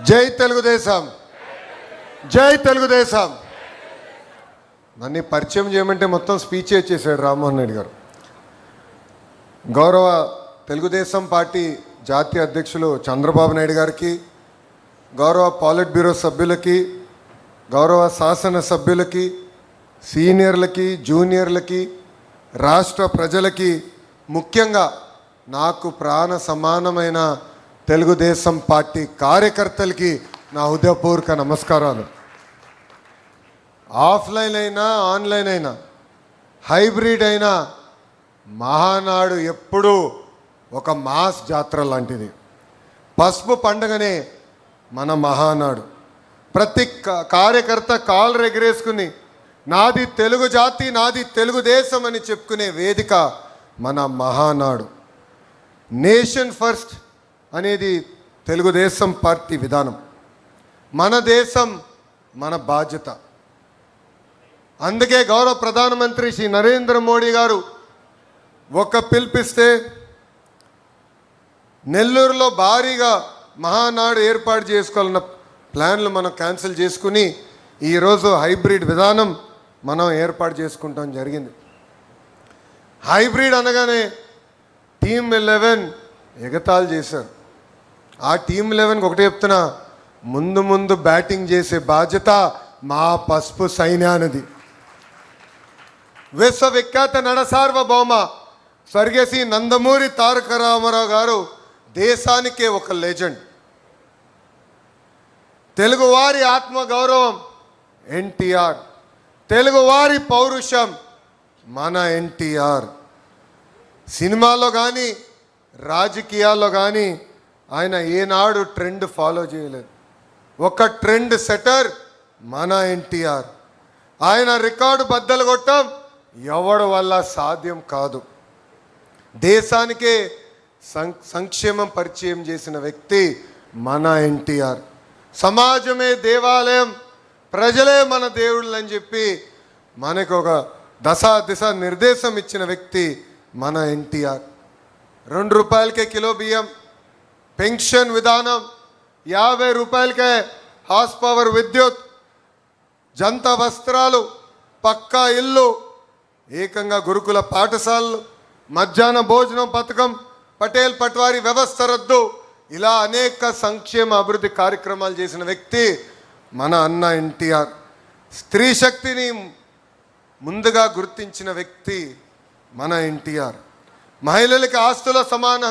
జై తెలుగుదేశం, జై తెలుగుదేశం. నన్ను పరిచయం చేయమంటే మొత్తం స్పీచ్ చేశాడు రామ్మోహన్ రెడ్డి గారు. గౌరవ తెలుగుదేశం పార్టీ జాతీయ అధ్యక్షులు చంద్రబాబు నాయుడు గారికి, గౌరవ పాలిట్ బ్యూరో సభ్యులకి, గౌరవ శాసన సభ్యులకి, సీనియర్లకి, జూనియర్లకి, రాష్ట్ర ప్రజలకి, ముఖ్యంగా నాకు ప్రాణ సమానమైన తెలుగుదేశం పార్టీ కార్యకర్తలకి నా హృదయపూర్వక నమస్కారాలు. ఆఫ్లైన్ అయినా ఆన్లైన్ అయినా హైబ్రిడ్ అయినా మహానాడు ఎప్పుడూ ఒక మాస్ జాతర లాంటిది. పసుపు పండుగనే మన మహానాడు. ప్రతి కార్యకర్త కాళ్ళు ఎగరేసుకుని నాది తెలుగు జాతి, నాది తెలుగుదేశం అని చెప్పుకునే వేదిక మన మహానాడు. నేషన్ ఫస్ట్ అనేది తెలుగుదేశం పార్టీ విధానం. మన దేశం మన బాధ్యత. అందుకే గౌరవ ప్రధానమంత్రి శ్రీ నరేంద్ర మోడీ గారు ఒక పిలిపిస్తే నెల్లూరులో భారీగా మహానాడు ఏర్పాటు చేసుకోవాలన్న ప్లాన్లు మనం క్యాన్సిల్ చేసుకుని ఈరోజు హైబ్రిడ్ విధానం మనం ఏర్పాటు చేసుకుంటాం జరిగింది. హైబ్రిడ్ అనగానే టీమ్ 11 ఎగతాళి చేశారు. ఆ టీమ్ 11కి ఒకటే చెప్తున్నా, ముందు బ్యాటింగ్ చేసే బాధ్యత మా పసుపు సైన్యానిది. విశ్వవిఖ్యాత నడసార్వభౌమ స్వర్గశ్రీ నందమూరి తారక రామారావు గారు దేశానికే ఒక లెజెండ్. తెలుగువారి ఆత్మగౌరవం ఎన్టీఆర్, తెలుగువారి పౌరుషం మన ఎన్టీఆర్. సినిమాలో కానీ రాజకీయాల్లో కానీ ఆయన ఏనాడు ట్రెండ్ ఫాలో చేయలేదు. ఒక ట్రెండ్ సెటర్ మన ఎన్టీఆర్. ఆయన రికార్డు బద్దలు కొట్టడం ఎవడి వల్ల సాధ్యం కాదు. దేశానికే సంక్షేమం పరిచయం చేసిన వ్యక్తి మన ఎన్టీఆర్. సమాజమే దేవాలయం, ప్రజలే మన దేవుళ్ళు అని చెప్పి మనకు ఒక దిశ నిర్దేశం ఇచ్చిన వ్యక్తి మన ఎన్టీఆర్. 2 రూపాయలకే కిలో బియ్యం, పెన్షన్ విధానం, 50 రూపాయలకే హార్స్ పవర్ విద్యుత్, జంత వస్త్రాలు, పక్కా ఇల్లు, ఏకంగా గురుకుల పాఠశాలలు, మధ్యాహ్న భోజనం పథకం, పటేల్ పట్వారీ వ్యవస్థ రద్దు, ఇలా అనేక సంక్షేమ అభివృద్ధి కార్యక్రమాలు చేసిన వ్యక్తి మన అన్న ఎన్టీఆర్. స్త్రీ శక్తిని ముందుగా గుర్తించిన వ్యక్తి మన ఎన్టీఆర్. మహిళలకి ఆస్తుల సమాన